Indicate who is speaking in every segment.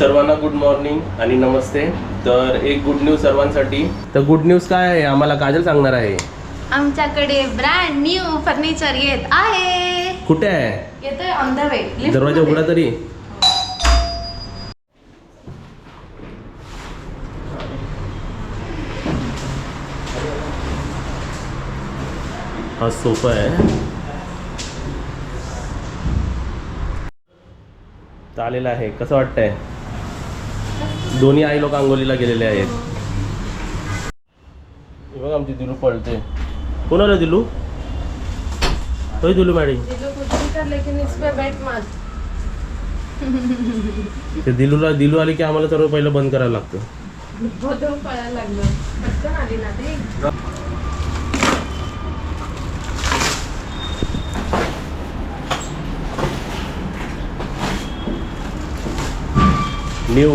Speaker 1: सर्वांना good morning आणि नमस्ते. तर एक गुड न्यूज सर्वांसाठी. तर गुड न्यूज काय आहे आम्हाला काजल सांगणार आहे.
Speaker 2: आमच्याकडे ब्रँड न्यू फर्निचर येत आहे.
Speaker 1: कुठे आहे?
Speaker 2: येतोय ऑन द वे.
Speaker 1: दरवाजा उघडा तरी. हा सोफा आहे. आलेला आहे. कसं वाटतंय? दोन्ही आई लोक आंघोलीला गेलेले आहेत. बघा आमची दिलू पळते. कोण आलं दिलू? होय दिलू मॅडम. ते दिलू आली की आम्हाला सर्व पहिलं बंद करायला लागतं. न्यू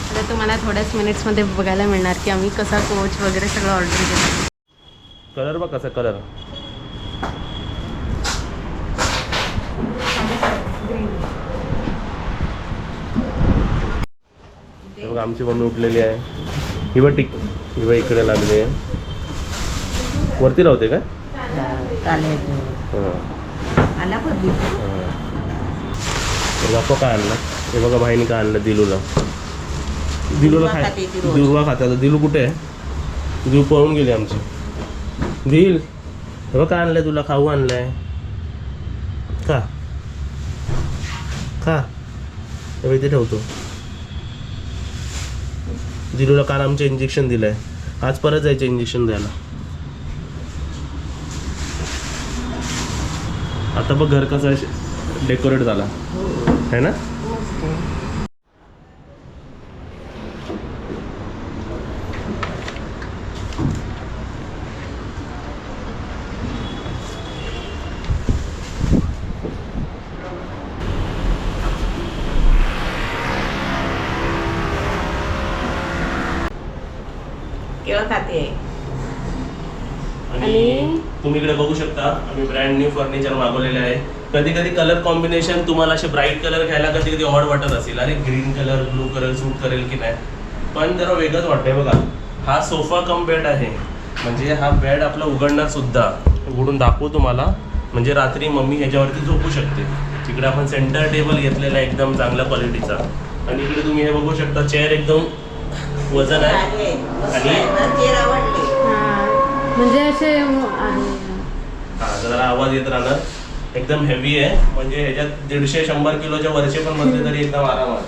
Speaker 2: आता तुम्हाला थोड्याच मिनिट्समध्ये बघायला मिळणार की आम्ही कसा कोच वगैरे सगळं ऑर्डर केलं.
Speaker 1: कलर बघ कसा कलर. बघ आमची मम्मी उठलेली आहे. ही बघ इकडे लागली आहे. वरती लावते का? बाप्पा काय आणलं? हे बघा भाईने काय आणलं दिलूला खाता. दिलू कुठे आहे? दिलू पळून गेली आमची. दिल हे बघ काय आणलंय तुला? खाऊ आणलंय का? खा. हे इथे ठेवतो. दिलूला काल आमचं इंजेक्शन दिलंय. आज परत जायचं इंजेक्शन द्यायला. आता बघ घर कसं डेकोरेट झाला है ना. आणि तुम्ही इकडे बघू शकता आम्ही ब्रँड न्यू फर्निचर मागवलेले आहे. कधी कधी कलर कॉम्बिनेशन तुम्हाला असे ब्राईट कलर घ्यायला कधी कधी ऑड वाटत असेल. अरे ग्रीन कलर ब्लू कलर सूट करेल की नाही, पण जरा वेगळंच वाटतंय. बघा हा सोफा कम बेड आहे. म्हणजे हा बेड आपला उघडणार सुद्धा. उघडून दाखवू तुम्हाला. म्हणजे रात्री मम्मी ह्याच्यावरती झोपू शकते. तिकडे आपण सेंटर टेबल घेतलेला आहे एकदम चांगल्या क्वालिटीचा. आणि इकडे तुम्ही हे बघू शकता चेअर एकदम वजन आहे. आणि
Speaker 2: म्हणजे असे
Speaker 1: जरा आवाज येत राहणार. एकदम हेवी आहे. म्हणजे ह्याच्यात 150-100 किलोच्या वरचे पण बसले तरी एकदम आरामात.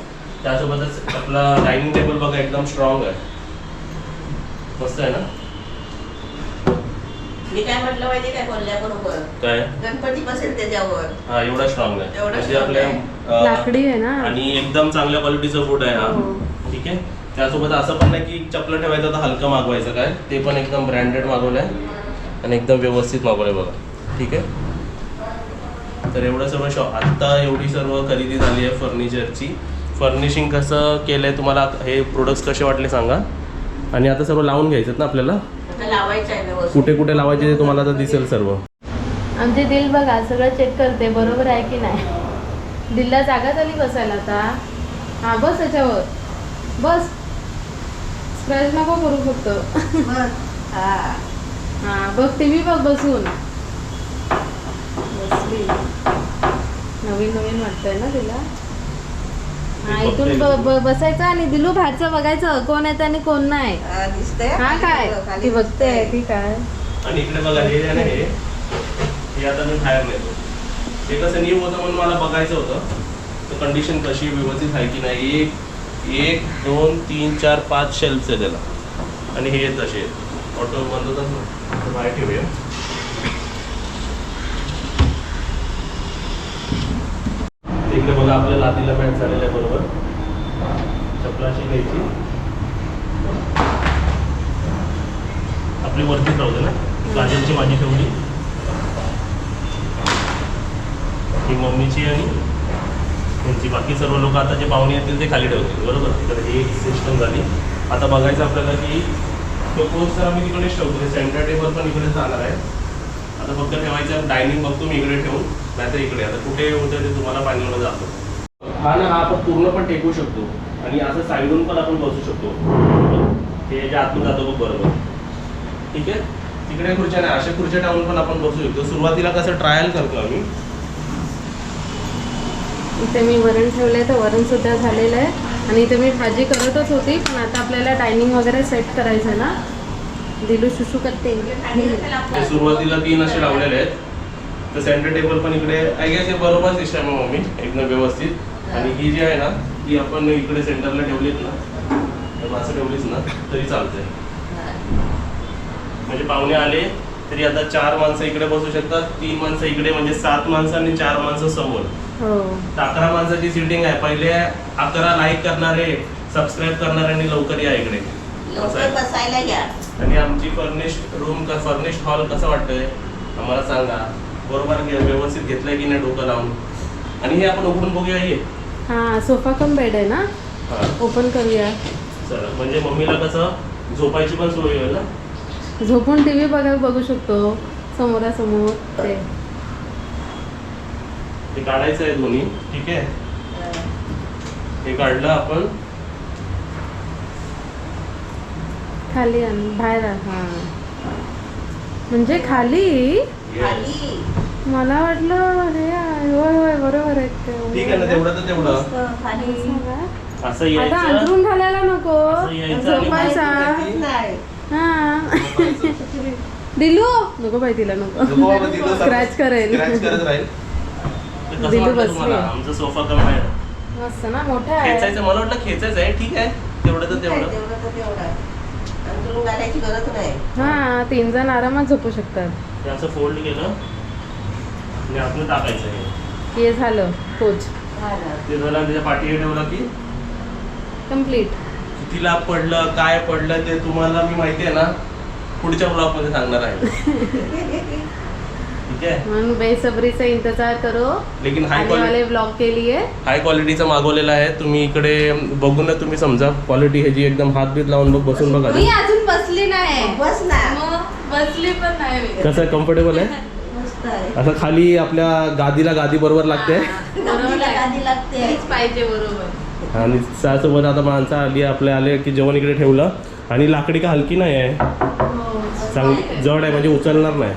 Speaker 1: त्यासोबतच आपला डायनिंग टेबल बघा एकदम स्ट्रॉंग आहे. मस्त आहे ना.
Speaker 3: मी काय म्हटलं माहिती काय कोल्हापूर
Speaker 1: काय
Speaker 3: गणपती बसेल त्याच्यावर.
Speaker 1: हा एवढा स्ट्रॉंग आहे. म्हणजे आपल्या
Speaker 2: लाकडी आहे ना.
Speaker 1: आणि एकदम चांगल्या क्वालिटीचा फूड आहे हा. ठीक आहे. त्यासोबत असं पण नाही की चपलं ठेवायचं तर हलकं मागवायचं काय. ते पण एकदम ब्रँडेड मागवलंय आणि एकदम व्यवस्थित मागवलंय बघा. ठीक आहे. तर एवढं सर्व आत्ता एवढी सर्व खरेदी झाली आहे फर्निचरची. फर्निशिंग कसं केलं आहे तुम्हाला हे प्रोडक्ट्स कसे वाटले सांगा. आणि आता सर्व लावून घ्यायचं ना आपल्याला.
Speaker 3: लावायचं आहे
Speaker 1: कुठे कुठे लावायचे ते तुम्हाला आता दिसेल सर्व.
Speaker 2: आमचे दिल बघा सगळं चेक करते बरोबर आहे की नाही. दिलला जागा झाली बसायला आता. हा बस त्याच्यावर बस. स्क्रॅच नको करू फक्त. हा बघ टीव्ही बघ बसून. बसली. नवीन वाटतंय ना तिला. हा इथून बसायचं आणि दिलू बाहेरचं बघायचं कोण आहे आणि कोण नाही. हा काय ती बघते ती काय.
Speaker 1: आणि इकडे बघा हे आहे ना हे आता मी बाहेर नेतो. हे कसं न्यू होतं म्हणून मला बघायचं होतं तर कंडिशन कशी व्यवस्थित आहे की नाही. 1 2 3 4 5 शेल्फ्स आहे त्याला. आणि हे तसे ऑटो बंद होतात ना. बाहेर ठेवूया. इकडे बघा आपल्या लादीला मॅच झालेलं आहे बरोबर. चपलाशी घ्यायची आपली वरतीच राहू दे ना. काजलची माझी ठेवली. ही मम्मीची आणि त्यांची. बाकी सर्व लोक आता जे पाहुणे येतील ते खाली ठेवतील बरोबर. तर ही एक सिस्टम झाली. आता बघायचं आपल्याला की तो कोर्स तर आम्ही तिकडेच ठेवतो. सेंटर टेबल पण इकडेच जाणार आहे. आता फक्त ठेवायचं डायनिंग बघतो मी इकडे ठेवून, नाहीतर इकडे. आता कुठे होतं ते तुम्हाला फायनलमध्ये दाखवतो. हा ना, हा आपण पूर्ण पण टेकू शकतो आणि असं साईडून पण आपण बसू शकतो. हे जे आतून जातो बघ बरोबर. ठीक आहे, तिकडे खुर्च्या नाही, अशा खुर्च्या टाकून पण आपण बसू शकतो. सुरुवातीला कसं ट्रायल करतो आम्ही.
Speaker 2: इथे मी वरण ठेवलंय, तर वरण सुद्धा झालेलं आहे. आणि इथे मी भाजी करतच होती, पण आता आपल्याला डायनिंग वगैरे सेट करायचं आहे ना. दिलू शुशू करते.
Speaker 1: हे सुरुवातीला 3 असे लावलेले आहेत. तर सेंटर टेबल पण इकडे आय गेस हे बरोबर सिस्टम आहे मम्मी, एकदम व्यवस्थित. आणि ही जी आहे ना, ती आपण इकडे सेंटरला ठेवलीत ना, तर असं ठेवलीच ना तरी चालतंय. म्हणजे पाहुणे आले तरी आता 4 माणसं इकडे बसू शकतात, 3 माणसं इकडे, म्हणजे 7 माणसं आणि 4 माणसं समोर.
Speaker 2: हो,
Speaker 1: 11 माणसाची सिटिंग आहे. पहिले 11 लाईक करणारे, सबस्क्राईब करणारे आणि लवकर या इकडे.
Speaker 3: लवकर बसायला घ्या.
Speaker 1: आणि आमची फर्निश्ड रूम का फर्निश्ड हॉल कसं वाटतंय आम्हाला सांगा. बरोबर व्यवस्थित घेतलंय की नाही डोकं लावून. आणि हे आपण उघडून बघूया. हे
Speaker 2: हा सोफा कम बेड आहे ना,
Speaker 1: हा
Speaker 2: ओपन करूया.
Speaker 1: चला, म्हणजे मम्मीला कसं झोपायची पण सोय होईल ना.
Speaker 2: झोपून टीव्ही बघू शकतो समोरासमोर.
Speaker 1: ते काढायचं आहे दोन्ही. ठीक आहे, हे काढलं आपण.
Speaker 2: खाली आण, बाहेर आण. हा म्हणजे खाली.
Speaker 3: खाली
Speaker 2: मला वाटलं हे आहे. होय होय बरोबर आहे.
Speaker 1: ठीक आहे ना, तेवढं तर तेवढं.
Speaker 3: मस्त खाली.
Speaker 1: असं
Speaker 2: आता
Speaker 1: यायचं.
Speaker 2: अंथरून घालायला नको,
Speaker 1: असं यायचं आणि
Speaker 2: झोपायचा.
Speaker 3: नाही.
Speaker 2: हा दिलू नको बाई, तिला नको, स्क्रॅच करेल.
Speaker 1: स्क्रॅच करत राहील. तर कसं
Speaker 2: दिलू
Speaker 1: वाटलं
Speaker 2: बसली.
Speaker 1: तुम्हाला आमचा सोफा कम आहे?
Speaker 2: मस्त ना, मोठा आहे.
Speaker 1: खेचायचं, मला वाटलं खेचायचं आहे. ठीक आहे, तेवढं तर तेवढं.
Speaker 3: तेवढं तर तेवढं. अंथरूण घालायची गरज नाही.
Speaker 2: हा 3 जण आरामात झोपू शकतात.
Speaker 1: हे असं फोल्ड केलं आणि आपण टाकायचं.
Speaker 2: हे झालं कोच
Speaker 1: ते झालं आणि त्याच्या पाठीवर ठेवलं की
Speaker 2: कम्प्लीट.
Speaker 1: किती लाभ पडलं, काय पडलं ते तुम्हाला मी माहिती आहे ना पुढच्या ब्लॉग मध्ये सांगणार आहे. ठीक आहे,
Speaker 2: म्हणून बेसब्री से इंतजार करो.
Speaker 1: लेकिन
Speaker 2: आने वाले ब्लॉग के लिए
Speaker 1: हाय क्वालिटीचा मागवलेला आहे. तुम्ही इकडे बघून ना तुम्ही समजा क्वालिटी ह्याची एकदम हात बीत लावून बसून बघा.
Speaker 2: मी अजून बसली नाही.
Speaker 3: बस ना.
Speaker 2: बसली पण नाही मी.
Speaker 1: कसं कम्फर्टेबल आहे.
Speaker 3: मस्त आहे.
Speaker 1: असं खाली आपल्या गादी बरोबर लागते.
Speaker 3: गादी लागते.
Speaker 2: तेच पाहिजे बरोबर.
Speaker 1: आणि त्यासोबत आता माणसं आली आपल्या आले की जेवण इकडे ठेवलं. आणि लाकडी का हलकी नाही आहे, चांगली जड आहे, म्हणजे उचलणार नाही.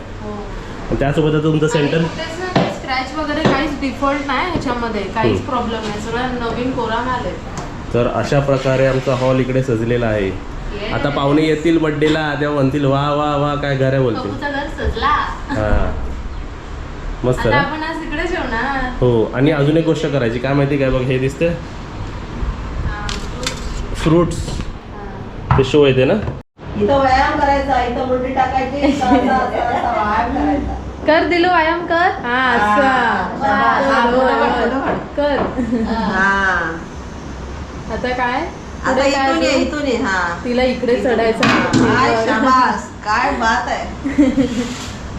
Speaker 1: आणि त्यासोबत आता तुमचं सेंटर
Speaker 2: स्क्रॅच वगैरे काहीच डिफॉल्ट नाही ह्याच्यामध्ये, काहीच प्रॉब्लेम नाही. सगळं नवीन कोरान आले.
Speaker 1: तर अशा प्रकारे आमचा हॉल इकडे सजलेला आहे. आता पाहुणे येतील बर्थडेला तेव्हा म्हणतील वा वा वा काय घर आहे बोलतील.
Speaker 2: घर सजला.
Speaker 1: हा मस्त
Speaker 2: आता
Speaker 1: ना.
Speaker 2: आपण आज इकडे जेवणार.
Speaker 1: हो, आणि अजून एक गोष्ट करायची. काय माहिती काय बघ, हे दिसते फ्रुट्स, ते शो येते ना.
Speaker 3: इथं व्यायाम करायचा, इथं मुंडी टाकायची, व्यायाम करायचा.
Speaker 2: कर दिलू, व्यायाम कर. हा कर. आता काय
Speaker 3: आता
Speaker 2: पुढे काय
Speaker 3: इथून ये,
Speaker 2: अजून?
Speaker 3: इथून ये. हा
Speaker 2: तिला इकडे चढायचं.
Speaker 3: काय शाबास, काय बात आहे.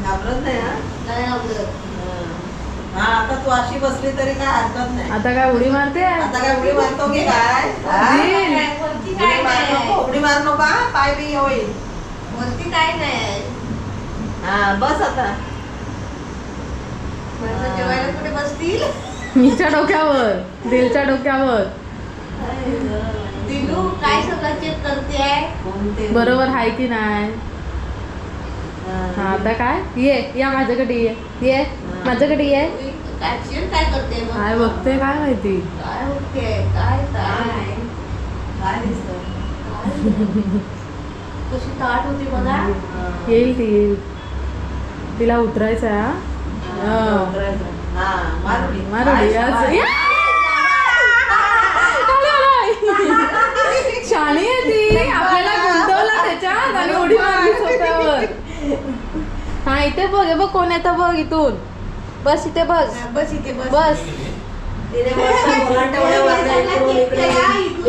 Speaker 3: घाबरत नाही. हा नाही घाबरत. हा आता तू अशी बसली तरी काय हरकत नाही.
Speaker 2: आता काय उडी मारते.
Speaker 3: आता काय उडी मारतो की काय? उडी मार नको हा, पाय बी होईल वरती. काय नाही. हा बस आता. जेवायला कुठे बसतील?
Speaker 2: मीच्या डोक्यावर, दिलच्या डोक्यावर.
Speaker 3: दिलू काय सगळं चेक करते
Speaker 2: बरोबर आहे की नाही. हा आता काय ये, या माझ्याकडे ये माझ्याकडे ये.
Speaker 3: काय करते
Speaker 2: काय बघते काय माहिती.
Speaker 3: काय होते काय काय काय दिसत. कशी ताट होती बघा.
Speaker 2: येईल ती, येईल. तिला उतरायचं आहे. मारुडी शाणी आहे ती. आपल्याला गुंतवलं त्याच्यात आणि उडी मारली स्वतःवर. हा इथे बघ, हे बघ कोण येतं बघ इथून. बस इथे बस,
Speaker 3: बस इथे
Speaker 2: बस.
Speaker 3: तिने मी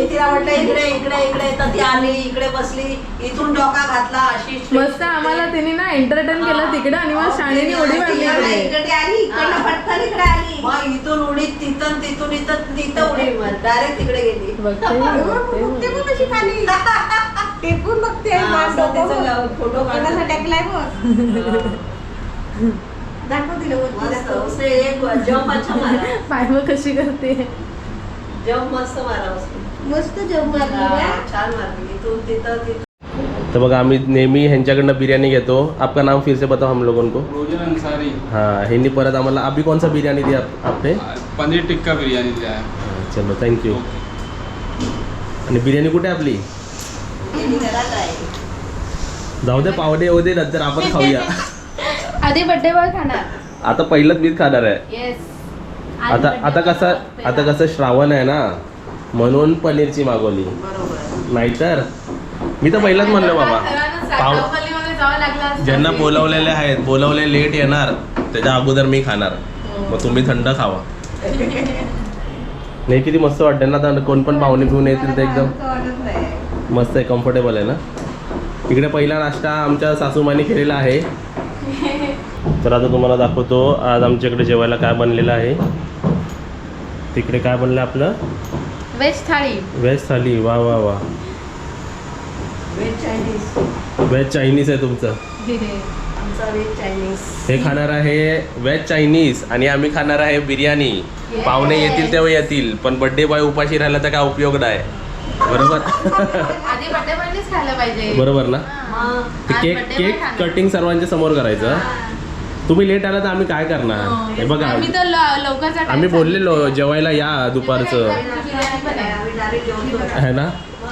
Speaker 3: तिला म्हटलं इकडे इकडे इकडे, तर ती आली इकडे बसली, इथून डोका घातला अशी.
Speaker 2: मस्त आम्हाला तिने ना एंटरटेन केलं तिकडे, आणि मग शाळेने उडी मारली
Speaker 3: इकडे आली, इकडनं पटकन इकडे आली. मग इथून उडी तिथून तिथून इथं उडी मार, डायरेक्ट तिकडे गेली.
Speaker 2: बघते
Speaker 3: पण कशी खाली टेकून बघते. फोटो काढायला टाकलाय बघ. दाखव दिलं एक जंप अच्छा मारा.
Speaker 2: पाय मग कशी करते.
Speaker 3: जम मस्त मारा
Speaker 2: मस्त जम
Speaker 3: छान मारली इथून तिथं
Speaker 1: तर बघा आम्ही नेहमी ह्यांच्याकडनं बिर्याणी घेतो. आपका नाम फिर से बताओ हम लोगों को.
Speaker 4: रोजन अंसारी.
Speaker 1: हाँ ह्यांनी परत आम्हाला अभी कौन सा बिर्याणी दी आपने.
Speaker 4: पनीर टिक्का बिर्याणी दिला आहे.
Speaker 1: चलो थँक्यू. आणि बिर्याणी कुठे आहे आपली.
Speaker 3: घरात आहे.
Speaker 1: जाऊ दे पावडे येऊ दे नंतर आपण खाऊया.
Speaker 2: आधी बर्थडे बॉय खाणार.
Speaker 1: आता पहिलंच मीच खाणार आहे.
Speaker 2: येस.
Speaker 1: आता कसं श्रावण आहे ना म्हणून पनीरची मागवली.
Speaker 3: बरोबर.
Speaker 1: नाहीतर मी तर पहिलाच म्हणलो बाबा ज्यांना बोलवलेले आहेत बोलवले लेट येणार त्याच्या अगोदर मी खाणार. मग तुम्ही थंड खावा. नाही किती मस्त वाटते ना आता कोण पण पाहुणे पिऊन येतील तर एकदम
Speaker 3: वाटत नाही.
Speaker 1: मस्त आहे कम्फर्टेबल आहे ना. इकडे पहिला नाश्ता आमच्या सासूमानी केलेला आहे. तर आता तुम्हाला दाखवतो आज आमच्याकडे जेवायला काय बनलेलं आहे. तिकडे काय बनलं आपलं
Speaker 2: वेज थाळी.
Speaker 1: व्हेज थाली. वा वा वा.
Speaker 3: Veg Chinese.
Speaker 1: व्हेज चायनीज आहे तुमचं.
Speaker 3: आमचा व्हेज चायनीज.
Speaker 1: हे खाणार आहे व्हेज चायनीज आणि आम्ही खाणार आहे बिर्याणी. पाहुणे येतील तेव्हा येतील पण बर्थडे बॉय उपाशी राहिला तर काय उपयोग नाही. बरोबर.
Speaker 2: आधी बर्थडे बॉयनेच खायला पाहिजे.
Speaker 1: बरोबर ना. ते केक कटिंग सर्वांच्या समोर करायचं. तुम्ही लेट आला तर आम्ही काय करणार. हे बघा
Speaker 2: आम्ही तर लवकर
Speaker 1: आम्ही बोललेलो जेवायला या दुपारचं
Speaker 3: आम्ही डायरेक्ट जेवतो.
Speaker 1: आहे ना.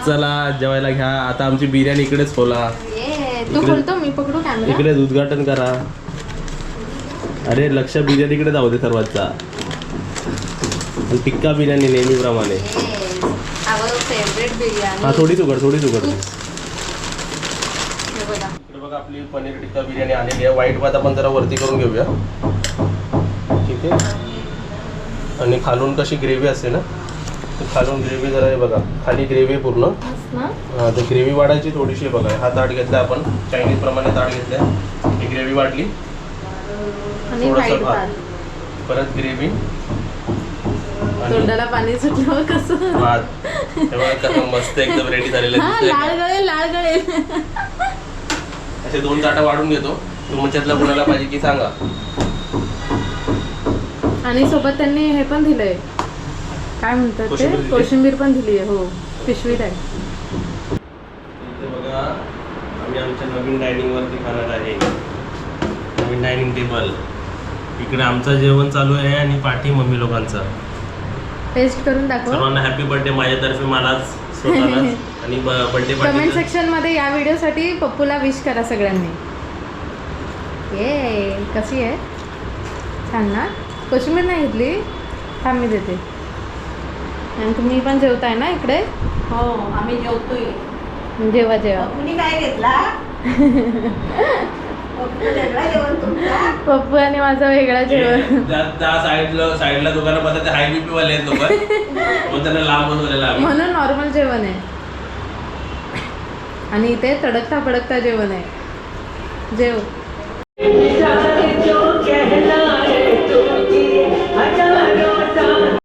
Speaker 1: चला जेवायला घ्या. आता आमची बिर्याणी इकडेच खोला.
Speaker 2: तू खोलतो मी पकडू कॅमेरा.
Speaker 1: इकडेच उद्घाटन करा. अरे लक्ष बिर्याणीकडे जाऊ दे सर्वांचा. आणि टिक्का बिर्याणी नेहमीप्रमाणे.
Speaker 2: आवर फेवरेट बिर्याणी.
Speaker 1: हा थोडीच उघड थोडीच उघड.
Speaker 2: हे बघा.
Speaker 1: इकडे बघा आपली पनीर टिक्का बिर्याणी आलेली आहे. व्हाईट भात आपण जरा वरती करून घेऊया. ठीक आहे. आणि खालून कशी ग्रेव्ही असते ना तर खालून ग्रेव्ही जरा हे बघा खाली ग्रेव्ही पूर्ण. हां तर ग्रेव्ही वाढायची थोडीशी बघा. हा ताट घेतला आपण चायनीज प्रमाणे ताट घेतला. ही ग्रेव्ही वाढली
Speaker 2: आणि व्हाईट भात.
Speaker 1: परत ग्रेव्ही
Speaker 2: तोंडाला पाणी सुटलं कसं.
Speaker 1: भात. हे बघा कसं मस्त एकदम रेडी झालेलं आहे.
Speaker 2: लाल गळेल लाल गळेल.
Speaker 1: असे 2 ताटं वाढून घेतो. तुमच्यातलं कुणाला पाहिजे की सांगा.
Speaker 2: आणि सोबत त्यांनी हे पण दिलंय काय म्हणतात ते
Speaker 1: कोशिंबीर दिली?
Speaker 2: कोशिंबीर पण दिली आहे. हो पिशवीत आहे.
Speaker 1: इथे बघा आम्ही आमच्या नवीन डायनिंग वरती खाणार आहे. नवीन डायनिंग टेबल. इकडे आमचं जेवण चालू आहे आणि पाठी मम्मी लोकांचा.
Speaker 2: टेस्ट करून दाखव.
Speaker 1: सर्वांना हॅपी बर्थडे माझ्यातर्फे मलाच स्वतःलाच. आणि बर्थडे
Speaker 2: कमेंट
Speaker 1: पार्टी
Speaker 2: सेक्शन मध्ये या व्हिडिओसाठी पप्पूला विश करा सगळ्यांनी. ये कशी आहे छान ना. कोशिंबीर नाही घेतली. थांब मी देते. आणि तुम्ही पण जेवताय ना इकडे.
Speaker 3: हो आम्ही जेवतोय.
Speaker 2: जेवा जेवा.
Speaker 3: कुणी काय घेतला. वेगळा जेवण तुमचा.
Speaker 2: पप्पू आणि माझं वेगळं जेवण.
Speaker 1: त्या साईडला दुकानामध्ये हाय बीपी वाले आहेत लोक. मग त्यांना लांब बसवलेला आम्ही.
Speaker 2: म्हणून नॉर्मल जेवण आहे. आणि इथे तडकता फडकता जेवण आहे. जेव.